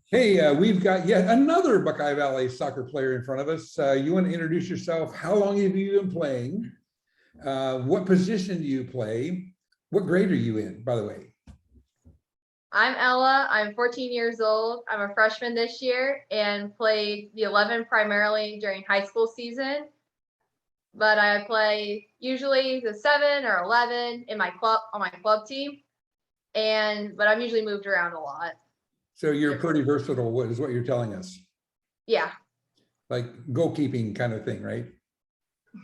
Hey, we've got yet another Buckeye Valley soccer player in front of us. You want to introduce yourself? How long have you been playing? What position do you play? What grade are you in, by the way? I'm Ella. I'm 14 years old. I'm a freshman this year and played the 11 primarily during high school season. But I play usually the 7 or 11 in my club on my club team. But I'm usually moved around a lot. So you're pretty versatile, is what you're telling us. Yeah. Like goalkeeping kind of thing, right?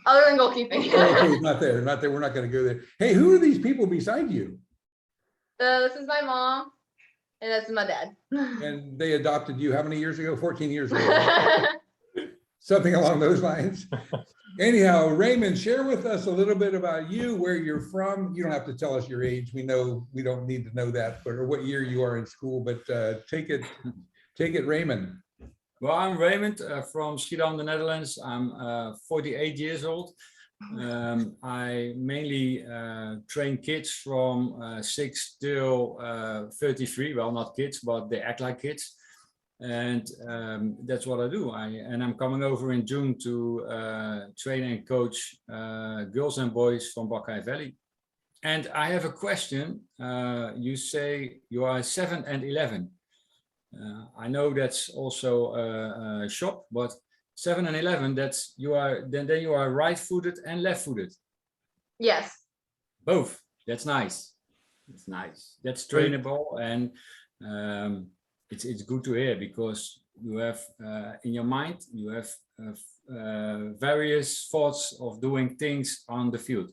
Other than goalkeeping. Okay, not there. We're not going to go there. Hey, who are these people beside you? This is my mom, and this is my dad. And they adopted you how many years ago? 14 years ago. Something along those lines. Anyhow, Raymond, share with us a little bit about you, where you're from. You don't have to tell us your age. We know we don't need to know that, but or what year you are in school. But take it, Raymond. Well, I'm Raymond from Schiedam, the Netherlands. I'm 48 years old. I mainly train kids from 6 till 33. Well, not kids, but they act like kids. And that's what I do. I'm coming over in June to train and coach girls and boys from Buckeye Valley. And I have a question. You say you are 7 and 11. I know that's also a shop, but 7 and 11, that's you are then you are right-footed and left-footed. Yes. Both. That's nice. It's nice. That's trainable, and it's good to hear, because you have in your mind you have various thoughts of doing things on the field.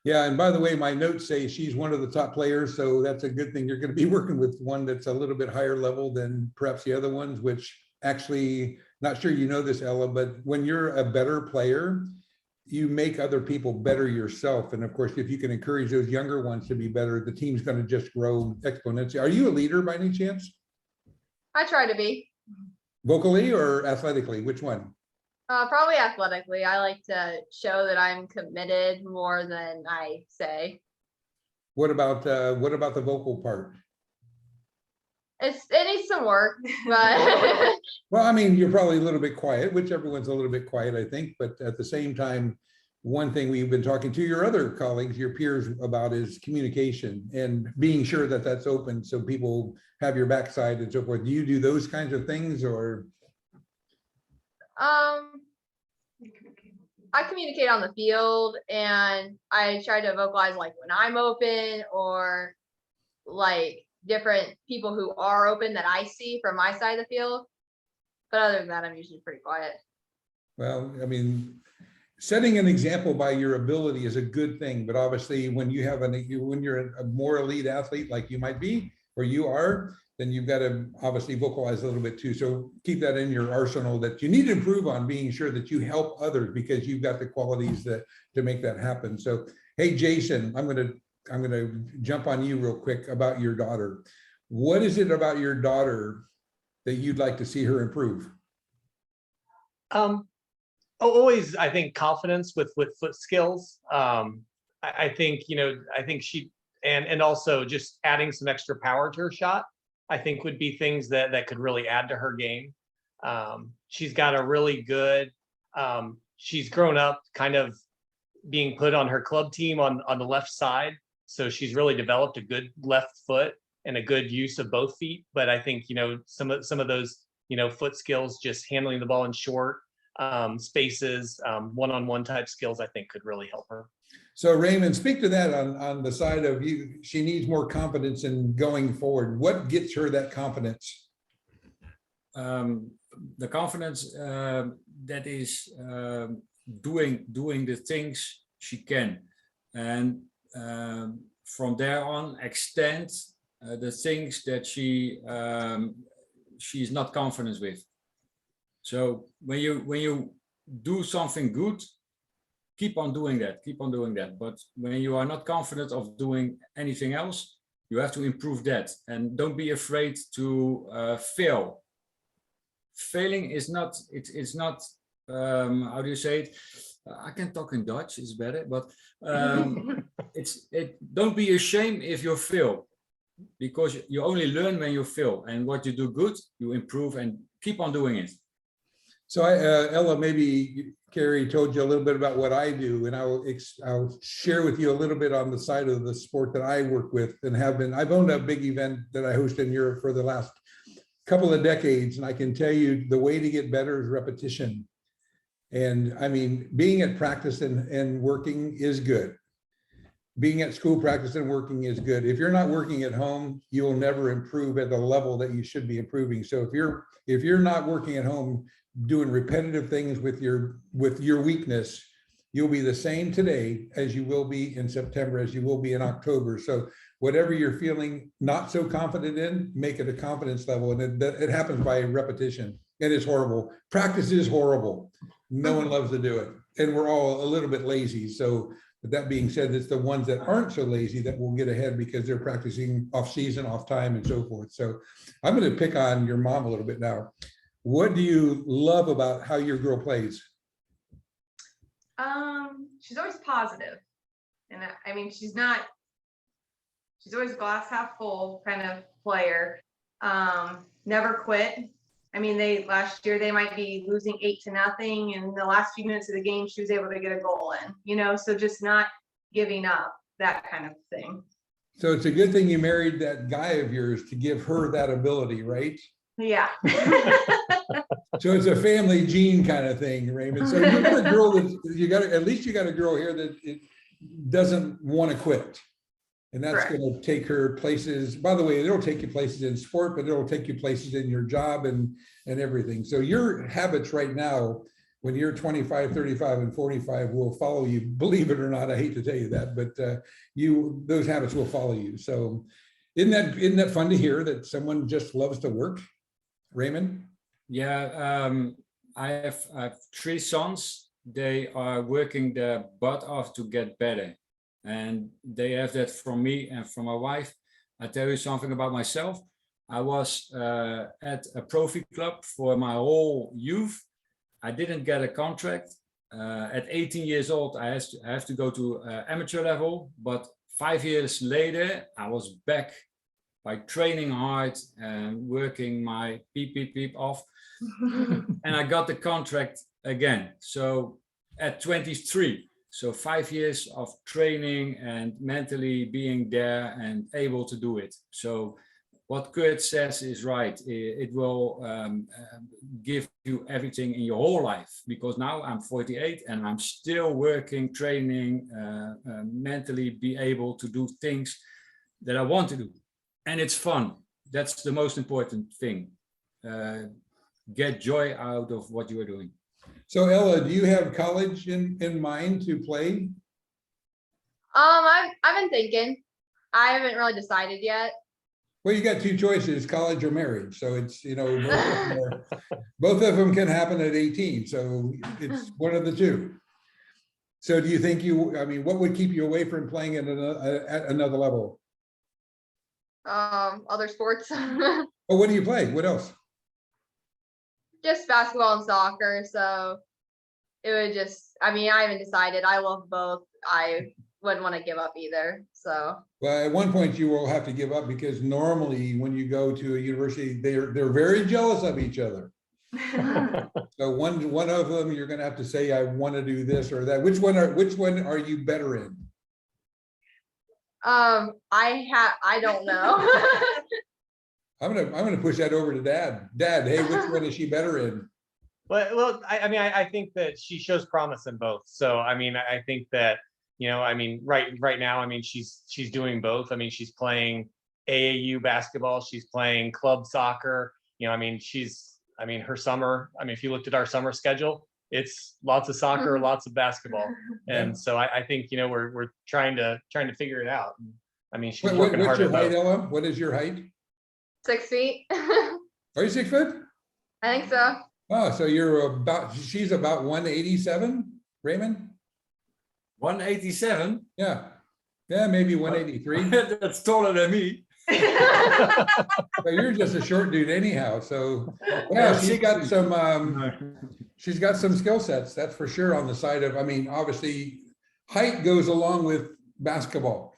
Yeah, and by the way, my notes say she's one of the top players, so that's a good thing. You're going to be working with one that's a little bit higher level than perhaps the other ones, which actually, not sure you know this, Ella, but when you're a better player, you make other people better yourself. And of course, if you can encourage those younger ones to be better, the team's going to just grow exponentially. Are you a leader by any chance? I try to be. Vocally or athletically? Which one? Probably athletically. I like to show that I'm committed more than I say. What about the vocal part? It needs some work, but Well, I mean, you're probably a little bit quiet, which everyone's a little bit quiet, I think. But at the same time, one thing we've been talking to your other colleagues, your peers, about is communication and being sure that that's open so people have your backside and so forth. Do you do those kinds of things, or? I communicate on the field, and I try to vocalize like when I'm open, or like different people who are open that I see from my side of the field. But other than that, I'm usually pretty quiet. Well, I mean, setting an example by your ability is a good thing, but obviously when you're a more elite athlete like you might be, or you are, then you've got to obviously vocalize a little bit too. So keep that in your arsenal, that you need to improve on being sure that you help others, because you've got the qualities to make that happen. So, hey, Jason, I'm going to jump on you real quick about your daughter. What is it about your daughter that you'd like to see her improve? Always, I think, confidence with foot skills. I think, I think she, and also just adding some extra power to her shot, I think would be things that could really add to her game. She's got a really good, she's grown up kind of being put on her club team on the left side. So she's really developed a good left foot and a good use of both feet. But I think, some of those, foot skills, just handling the ball in short spaces, one-on-one type skills, I think could really help her. So Raymond, speak to that on the side of you. She needs more confidence in going forward. What gets her that confidence? The confidence that is doing the things she can, and from there on extend the things that she's not confident with. So when you do something good, keep on doing that. But when you are not confident of doing anything else, you have to improve that, and don't be afraid to fail. Failing is not, it's not, how do you say it? I can talk in Dutch, it's better, but don't be ashamed if you fail. because you only learn when you fail, and what you do good, you improve and keep on doing it. So Ella, maybe Carrie told you a little bit about what I do, and I'll share with you a little bit on the side of the sport that I work with and have been. I've owned a big event that I host in Europe for the last couple of decades, and I can tell you the way to get better is repetition. And I mean, being at practice and working is good. Being at school, practice and working is good. If you're not working at home, you'll never improve at the level that you should be improving. So if you're not working at home, doing repetitive things with your weakness, you'll be the same today as you will be in September, as you will be in October. So whatever you're feeling not so confident in, make it a confidence level. And it happens by repetition. And it's horrible. Practice is horrible. No one loves to do it. And we're all a little bit lazy. So with that being said, it's the ones that aren't so lazy that will get ahead because they're practicing off season, off time, and so forth. So I'm going to pick on your mom a little bit now. What do you love about how your girl plays? She's always positive. And I mean, she's always glass half full kind of player. Never quit. I mean, last year they might be losing 8-0, and the last few minutes of the game, she was able to get a goal in, you know, so just not giving up, that kind of thing. So it's a good thing you married that guy of yours to give her that ability, right? Yeah. So it's a family gene kind of thing, Raymond. So you got a girl that at least you got a girl here that it doesn't want to quit. And that's going to take her places. By the way, it'll take you places in sport, but it'll take you places in your job and everything. So your habits right now, when you're 25, 35, and 45, will follow you. Believe it or not, I hate to tell you that, but those habits will follow you. So isn't that fun to hear that someone just loves to work? Raymond? Yeah, I have 3 sons. They are working their butt off to get better. And they have that from me and from my wife. I tell you something about myself. I was at a profi club for my whole youth. I didn't get a contract. At 18 years old, I have to go to amateur level. But 5 years later, I was back by training hard and working my beep off. And I got the contract again. So at 23. So 5 years of training and mentally being there and able to do it. So what Kurt says is right. It will give you everything in your whole life, because now I'm 48 and I'm still working, training, mentally be able to do things that I want to do. And it's fun. That's the most important thing. Get joy out of what you are doing. So Ella, do you have college in mind to play? I've been thinking. I haven't really decided yet. Well, you got 2 choices, college or marriage. So it's, you know, both of them can happen at 18. So it's one of the 2. So do you think what would keep you away from playing at another level? Other sports. Oh, what do you play? What else? Just basketball and soccer. So it would just, I haven't decided. I love both. I wouldn't want to give up either. So. Well, at one point you will have to give up, because normally when you go to a university, they're very jealous of each other. So one of them, you're going to have to say, I want to do this or that. Which one are you better in? I don't know. I'm gonna push that over to Dad. Dad, hey, which one is she better in? Well, I think that she shows promise in both. So, I think that, right now, she's doing both. She's playing AAU basketball. She's playing club soccer. Her summer, if you looked at our summer schedule, it's lots of soccer, lots of basketball. And so I think, we're trying to figure it out. She's working hard. What's your height, Ella? What is your height? 6 feet. Are you 6 foot? I think so. Oh, so she's about 187, Raymond? 187? Yeah, maybe 183. That's taller than me. But you're just a short dude anyhow. So yeah, she's got some skill sets, that's for sure, on the side of, obviously height goes along with basketball.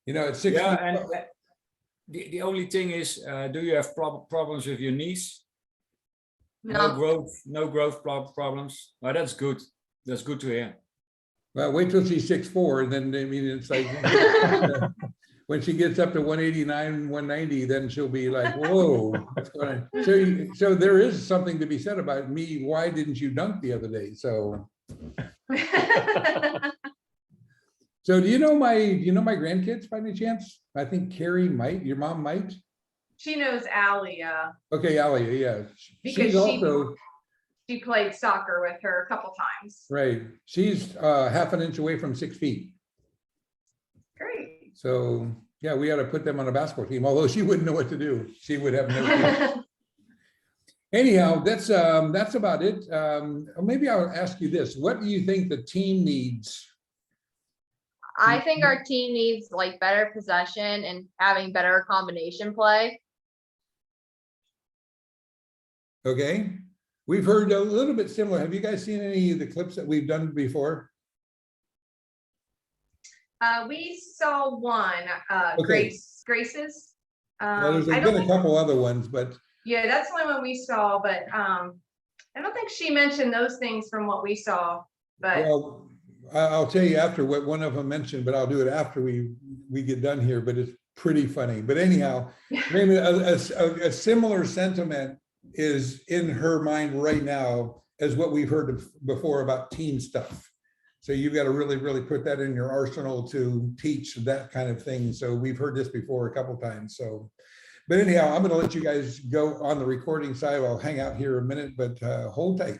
At 6 feet. The only thing is, do you have problems with your knees? No, No growth problems. Well, that's good. That's good to hear. Well, wait till she's 6'4", and then, I mean, it's like, when she gets up to 189, 190, then she'll be like, whoa, what's going on? So there is something to be said about me. Why didn't you dunk the other day? So do you know my grandkids by any chance? I think Carrie might, your mom might. She knows Allie, Okay, Allie, yeah. Because She's also, she played soccer with her a couple times. right, she's half an inch away from 6 feet. Great. So yeah, we ought to put them on a basketball team, although she wouldn't know what to do. She would have no clue. Anyhow, that's about it. Maybe I'll ask you this. What do you think the team needs? I think our team needs like better possession and having better combination play. Okay, we've heard a little bit similar. Have you guys seen any of the clips that we've done before? We saw one, Okay. Grace's. Well, there's I been don't a think, couple other ones, but yeah, that's the only one we saw, but, I don't think she mentioned those things from what we saw, but. well, I'll tell you after what one of them mentioned, but I'll do it after we get done here, but it's pretty funny. But anyhow, maybe a similar sentiment is in her mind right now as what we've heard before about team stuff. So you've got to really, really put that in your arsenal to teach that kind of thing. So we've heard this before a couple times. So, but anyhow, I'm going to let you guys go on the recording side. I'll hang out here a minute, but hold tight.